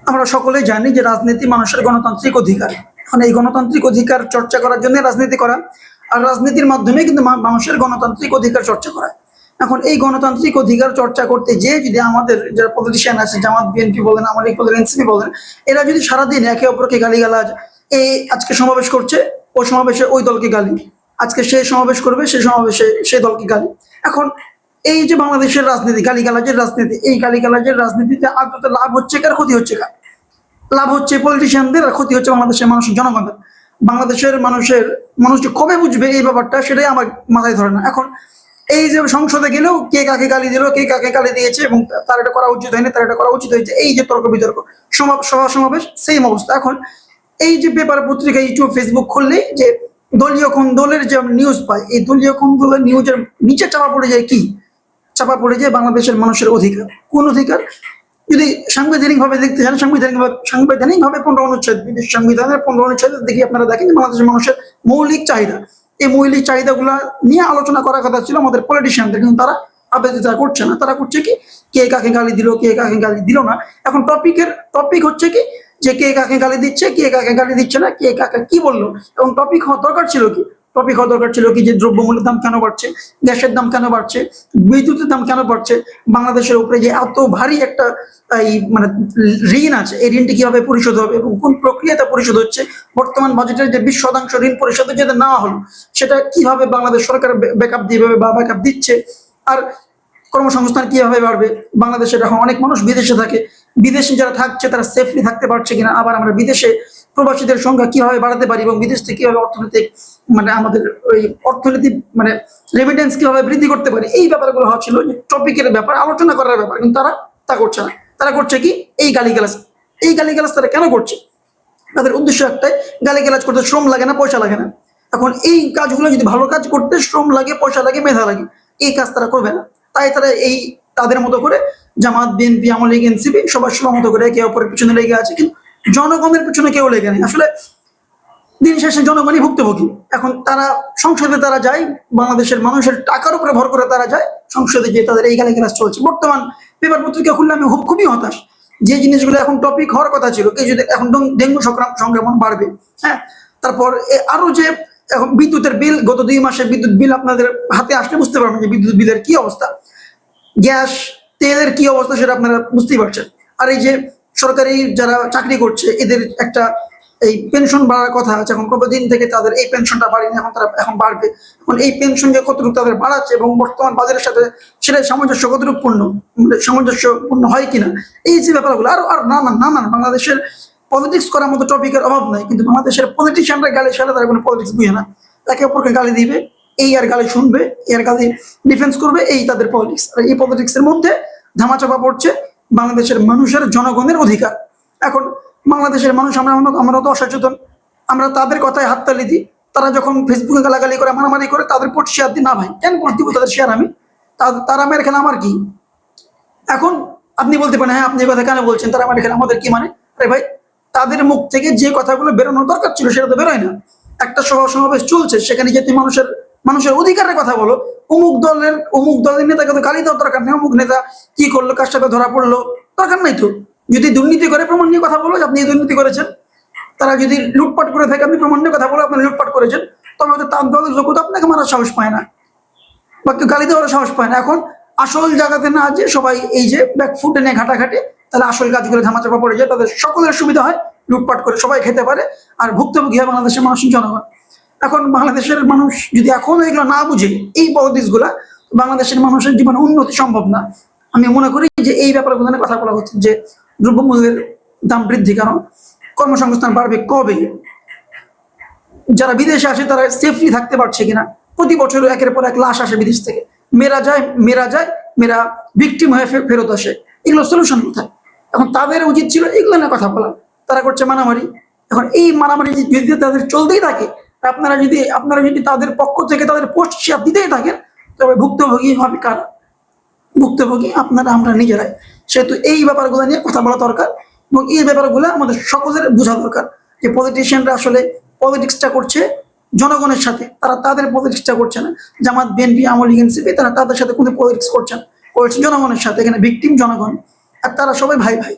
আমরা সকলেই জানি যে রাজনীতি মানুষের গণতান্ত্রিক অধিকার। এখন এই গণতান্ত্রিক অধিকার চর্চা করার জন্য রাজনীতি করা, আর রাজনীতির মাধ্যমে কিন্তু মানুষের গণতান্ত্রিক অধিকার চর্চা করা। এখন এই গণতান্ত্রিক অধিকার চর্চা করতে যে যদি আমাদের যারা পলিটিশিয়ান আছে, জামাত বিএনপি বলেন, আওয়ামী লীগ বলেন, এনসিপি বলেন, এরা যদি সারাদিন একে অপরকে গালিগালাজ, এই আজকে সমাবেশ করছে ওই সমাবেশে ওই দলকে গালি, আজকে সে সমাবেশ করবে সেই সমাবেশে সেই দলকে গালি। এখন এই যে বাংলাদেশের রাজনীতি, গালিগালাজের রাজনীতি, এই গালিগালাজের রাজনীতিতে আদতে লাভ হচ্ছে কার, ক্ষতি হচ্ছে কার? লাভ হচ্ছে পলিটিশিয়ানদের, আর ক্ষতি হচ্ছে বাংলাদেশের মানুষের, জনগণের। বাংলাদেশের মানুষ যে কবে বুঝবে এই ব্যাপারটা, সেটাই আমার মাথায় ধরে না। এখন এই যে সংসদে গেলেও কে কাকে গালি দিল, কে কাকে গালি দিয়েছে, এবং তার এটা করা উচিত হয়নি, তার এটা করা উচিত হয়েছে, এই যে তর্ক বিতর্ক, সভা সমাবেশ সেম অবস্থা। এখন এই যে পেপার পত্রিকা, ইউটিউব, ফেসবুক খুললেই যে দলীয় কোন দলের যে নিউজ পায়, এই দলীয় কোন দলের নিউজের নিচে চাপা পড়ে যায় কি? চাপা পড়ে যায় বাংলাদেশের মানুষের অধিকার। কোন অধিকার? যদি সাংবিধানিক ভাবে দেখতে চান, সাংবিধানিক ভাবে 15 অনুচ্ছেদ, সংবিধানের 15 অনুচ্ছেদ দেখি আপনারা দেখেন বাংলাদেশের মানুষের মৌলিক চাহিদা, এই মৌলিক চাহিদাগুলা নিয়ে আলোচনা করার কথা ছিল আমাদের পলিটিশিয়ানদের, কিন্তু তারা আবেদন করছে না। তারা করছে কি, কে কাকে গালি দিল, কে কাকে গালি দিল না। এখন টপিক হচ্ছে কি, যে কে কাকে গালি দিচ্ছে, কে কাকে গালি দিচ্ছে না, কে কাকে কি বললো। এবং টপিক হওয়া দরকার ছিল কি, যে দ্রব্যমূল্যের দাম কেন বাড়ছে, গ্যাসের দাম কেন বাড়ছে, বিদ্যুতের দাম কেন বাড়ছে, বাংলাদেশের উপরে যে এত ভারী একটা এই মানে ঋণ আছে, এই ঋণটি কিভাবে পরিশোধ হবে এবং কোন প্রক্রিয়াতে পরিশোধ হচ্ছে, বর্তমান বাজেটের যে 20% ঋণ পরিশোধের যেটা নেওয়া হলো, সেটা কিভাবে বাংলাদেশ সরকার ব্যাকআপ দিবে বা ব্যাকআপ দিচ্ছে, আর কর্মসংস্থান কিভাবে বাড়বে। বাংলাদেশের এখন অনেক মানুষ বিদেশে থাকে, বিদেশে যারা থাকছে তারা সেফলি থাকতে পারছে কিনা, আবার আমরা বিদেশে প্রবাসীদের সংখ্যা কিভাবে বাড়াতে পারি এবং বিদেশ থেকে কিভাবে অর্থনৈতিক আমাদের ওই অর্থনীতি রেমিটেন্স কিভাবে বৃদ্ধি করতে পারি, এই ব্যাপারগুলো হচ্ছিল যে টপিকের ব্যাপার, আলোচনা করার ব্যাপার। কিন্তু তারা তা করছে না। তারা করছে কি, এই গালিগালাজ তারা কেন করছে? তাদের উদ্দেশ্য একটাই, গালিগালাজ করতে শ্রম লাগে না, পয়সা লাগে না। এখন এই কাজগুলো যদি ভালো কাজ করতে শ্রম লাগে, পয়সা লাগে, মেধা লাগে, এই কাজ তারা করবে না। তাই তারা এই তাদের মতো করে জামাত, বিএনপি, আওয়ামী লীগ, এনসিপি সবার মতো করে একে অপরের পিছনে লেগে আছে, কিন্তু জনগণের পিছনে কেউ লেগে নেই। আসলে দিন শেষে জনগণই ভুক্তভোগী। এখন তারা সংসদে তারা যায়, বাংলাদেশের মানুষের টাকার উপরে ভর করে তারা যায় সংসদে, যে তাদের এই গালিগালাজ চলছে। বর্তমান পেপার পত্রিকা খুললে আমি খুবই হতাশ, যে জিনিসগুলো এখন টপিক হওয়ার কথা ছিল, এই যদি এখন ডেঙ্গু সংক্রমণ বাড়বে, হ্যাঁ, তারপর আরো যে এখন বিদ্যুতের বিল, গত 2 মাসের বিদ্যুৎ বিল আপনাদের হাতে আসলে বুঝতে পারবেন যে বিদ্যুৎ বিলের কি অবস্থা, গ্যাস তেলের কি অবস্থা সেটা আপনারা বুঝতেই পারছেন। আর এই যে সরকারি যারা চাকরি করছে, এদের একটা এই পেনশন বাড়ার কথা আছে, এখন কতদিন থেকে তাদের এই পেনশনটা বাড়েনি, এখন বাড়বে। এখন এই পেনশন যে কতটুকু তাদের বাড়াচ্ছে এবং বর্তমান বাজারের সাথে সেটা সামঞ্জস্যপূর্ণ হয় কিনা, এই যে ব্যাপারগুলো আর নানান বাংলাদেশের পলিটিক্স করার মতো টপিকের অভাব নাই, কিন্তু বাংলাদেশের পলিটিশিয়ানরা গালি সালে তারা কোনো পলিটিক্স বুঝে না, একে অপরকে গালি দিবে, এই আর গালি শুনবে, এর গালি ডিফেন্স করবে, এই তাদের পলিটিক্স। আর এই পলিটিক্সের মধ্যে ধামাচাপা পড়ছে বাংলাদেশের মানুষের, জনগণের অধিকার। এখন বাংলাদেশের মানুষ আমরা তো অসচেতন, আমরা তাদের কথায় হাততালি দিই, তারা যখন ফেসবুকে গালাগালি করে, মারামারি করে, তাদের পোস্ট শেয়ার দিই না। ভাই কেন পোস্ট দিব তাদের শেয়ার? আমি তারা মেরে খেলে আমার কি? এখন আপনি বলতে পারেন, হ্যাঁ আপনি এই কথা কেন বলছেন, তারা মেরে খেলে আমাদের কি? মানে আরে ভাই, তাদের মুখ থেকে যে কথাগুলো বেরোনোর দরকার ছিল সেটা তো বেরোয় না। একটা সমাবেশ চলছে, সেখানে যে তুমি মানুষের অধিকারের কথা বলো, অমুক দলের নেতাকে তো গালি দেওয়ার দরকার নেই, অমুক নেতা কি করলো, কার সাথে ধরা পড়লো, দরকার নাই তো। যদি দুর্নীতি করে, প্রমাণ নিয়ে কথা বলো যে আপনি দুর্নীতি করেছেন। তারা যদি লুটপাট করে থাকে, আপনি প্রমাণ নিয়ে কথা বলো আপনি লুটপাট করেছেন, তবে হয়তো তার দলের লোক তো আপনাকে মারার সাহস পায় না বা গালি দেওয়ার সাহস পায় না। এখন আসল জায়গাতে না যে সবাই এই যে ব্যাকফুটে নিয়ে ঘাটাঘাটি, তাহলে আসল কাজগুলো ধামাচাপা পড়ে যায়, তাদের সকলের সুবিধা হয়, লুটপাট করে সবাই খেতে পারে, আর ভুক্তভোগী হয় বাংলাদেশের মানুষ, জনগণ। এখন বাংলাদেশের মানুষ যদি এখনো এগুলো না বুঝে, এই পলিটিক্স গুলা, বাংলাদেশের মানুষের জীবনে উন্নতি সম্ভব না। আমি মনে করি যে এই ব্যাপারগুলো নিয়ে কথা বলা হচ্ছে, যে দ্রব্যমূল্যের দাম বৃদ্ধি, কারণ কর্মসংস্থান বাড়বে কবে, যারা বিদেশে আসে তারা সেফলি থাকতে পারছে কিনা, প্রতি বছর একের পর এক লাশ আসে বিদেশ থেকে, মেরা ভিকটিম হয়ে ফেরত আসে, এগুলো সলিউশন কোথায়? এখন তাদের উচিত ছিল এগুলো নিয়ে কথা বলা, তারা করছে মারামারি। এখন এই মারামারি যদি তাদের চলতেই থাকে, আপনারা যদি তাদের পক্ষ থেকে তাদের পোস্ট শেয়ার দিতেই থাকেন, তবে ভুক্তভোগী হবে কারা? ভুক্তভোগী আপনারা, আমরা নিজেরাই। সেহেতু এই ব্যাপারগুলো নিয়ে কথা বলা দরকার, এবং এই ব্যাপারগুলো আমাদের সকলের বোঝা দরকার, যে পলিটিশিয়ানরা আসলে পলিটিক্সটা করছে জনগণের সাথে, তারা তাদের পলিটিক্সটা করছে না। জামাত, বিএনপি, আওয়ামী লীগ, এনসিপি, তারা তাদের সাথে কোনো পলিটিক্স করছে জনগণের সাথে। এখানে ভিকটিম জনগণ, আর তারা সবাই ভাই ভাই।